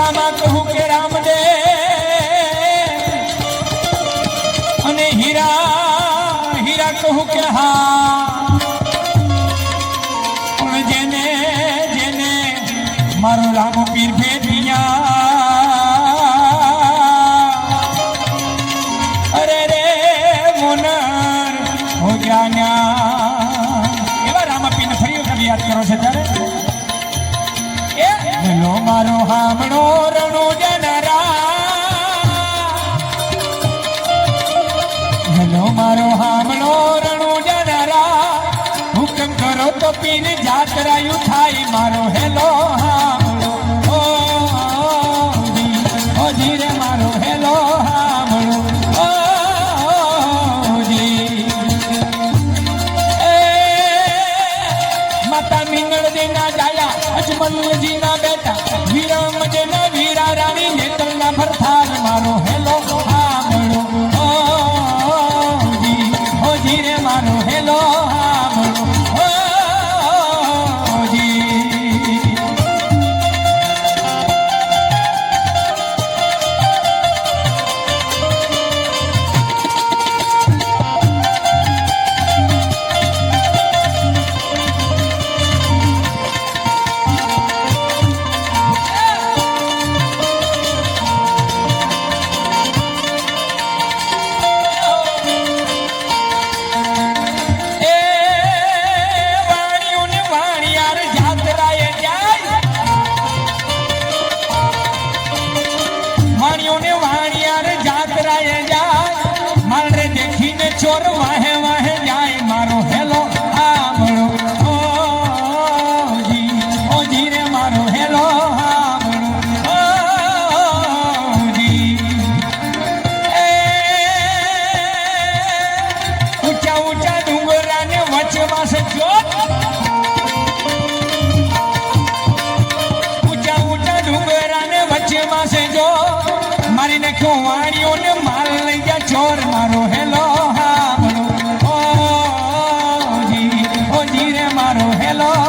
હીરામાં કહું કે રામદે અને હીરા હીરા કહું કે હા પણ જેને જેને મારો રામ પીર ભેટિયા અરે રે મોનર હો ગયા એવા રામપીર ને ફરી વખત યાદ કરો છે ત્યારે હેલો મારો હામણો રણો જનરા હેલો મારો હામણો રણો જનરા હુકમ કરો તો પીને જાતરાયું થાય મારો હેલો હામણો ઓ ધીરે મારો હેલો હામણો માતા મીંગળ દેના જાયા અજમલજી ના બેટા વીરમ જેના વીરા રાણી નેતલ ના ભરથાર મારો હેલો હામણો ઓ ધીરે મારો હેલો હામણો ચોર વાહે વાહે જાય મારો હેલો હામણો ઓ ધીરે મારો હેલો હામણો ઊંચા ઊંચા ડુંગરાને વચમાં સજો ઊંચા ઊંચા ડુંગરાને વચમાં સજો મારી નાખ્યો વાણીઓને માલ લઈ ગયા ચોર મારો હેલો મારો હેલો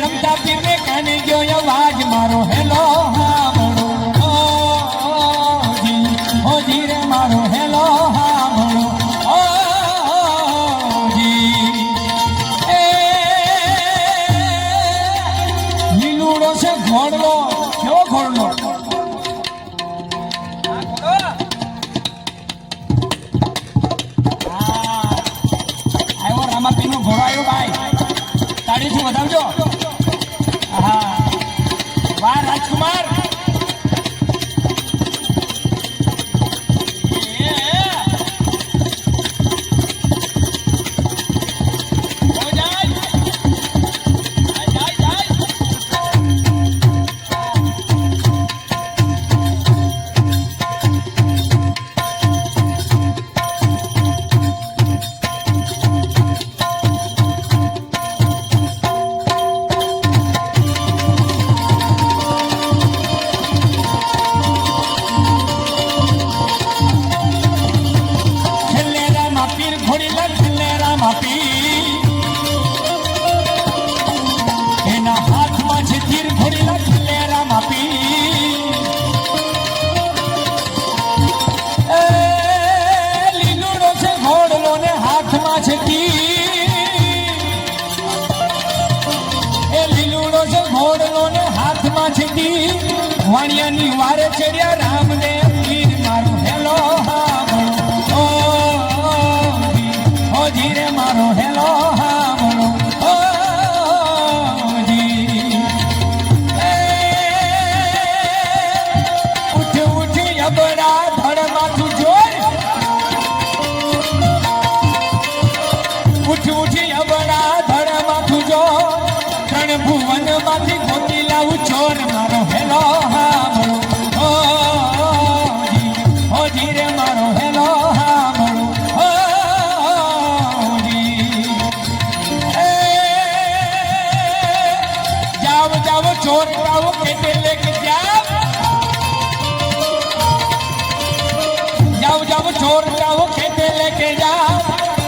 રમતા પીરને કાને ગયો અવાજ મારો હેલો હામણો ઓ ધીરે મારો હેલો હામણો લીલુડો છે ઘોડલો કેવો ઘોડલો આવ્યો રામાપીર નો ઘોડો આવ્યો ભાઈ તાળીથી વધાવજો વાહ રાજકુમાર એના હાથમાં છે તીર ઘોડીલા ખલેરા માપી લીલુડો છે ઘોડલો ને હાથમાં છે તીર લીલુડો છે ઘોડલો ને હાથમાં છે તીર વાણિયાની વારે ચડ્યા રામને પીર મારો હેલો હામણો ઓ ધીરે મારો હેલો હામણો ચોરતાઓ ખેતે લેકે જાવ ચોરતાઓ ખેતે લેકે જાવ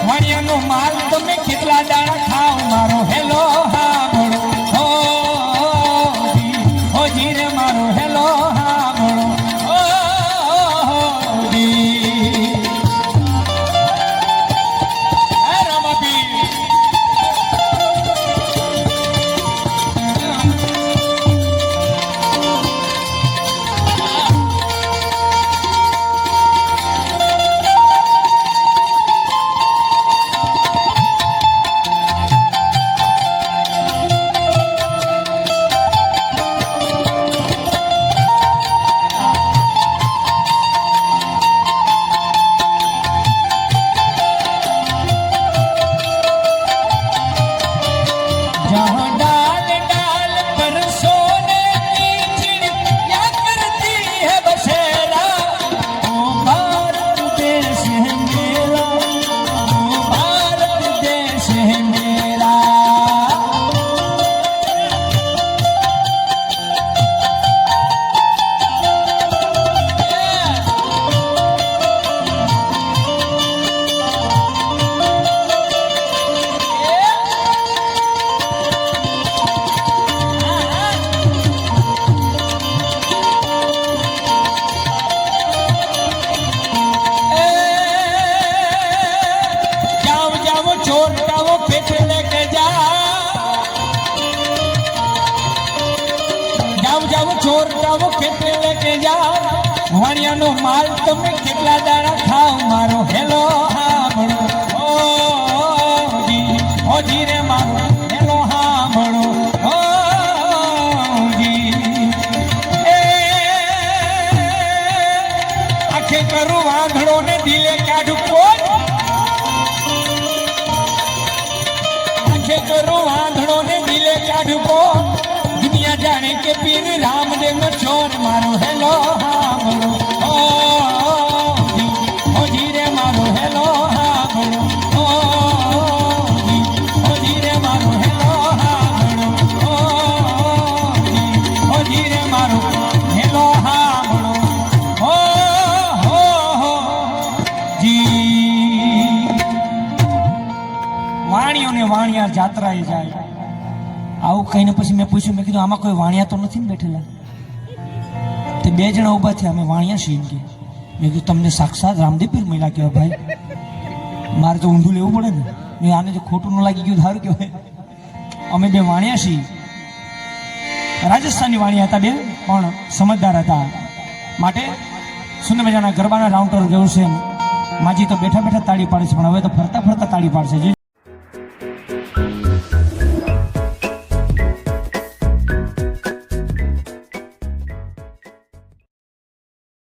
વાણિયાનો માલ તમે કેટલા દાણા ખાવ મારો હેલો હાંભળો હો જીરે મારો હેલો હાંભળો ચોરતાઓ ખેતે લેકે જાવ વાણિયાનો માલ તમે કેટલા દાણા ખાવ મારો હેલો હાંભળો ઓ જીરે મારો હેલો હાંભળો આખે કરું વાંધડો ને દિલે કાઢું કોટ આખે કરું વાંધડો ને દિલે કાઢું કોટ દુનિયા જાણે કે પીર રામદેવ નો ચોર મારો હેલો હાંભળો ઓ જીરે મારો હેલો હાંભળો ઓ જીરે મારો હેલો હાંભળો ઓ જીરે મારો હેલો હાંભળો જી વાણિયોને વાણિયા જાત્રાએ જાય આવું કહીને પછી મેં પૂછ્યું મેં કીધું આમાં કોઈ વાણિયા તો નથી ને બેઠેલા તે બે જણા ઊભા થયા અમે વાણિયા છીએ કે મેં કીધું તમને સાક્ષાત રામદેવ પીર મળ્યા કહેવાય ભાઈ મારે તો ઊંધું લેવું પડે ને મેં આને જો ખોટું ન લાગી ગયું સારું કહેવાય અમે બે વાણિયા છીએ રાજસ્થાની વાણિયા હતા બે પણ સમજદાર હતા માટે સુંદર મજાના ગરબાના રાઉન્ટર જેવું છે માજી તો બેઠા બેઠા તાળી પાડે છે પણ હવે તો ફરતા ફરતા તાળી પાડશે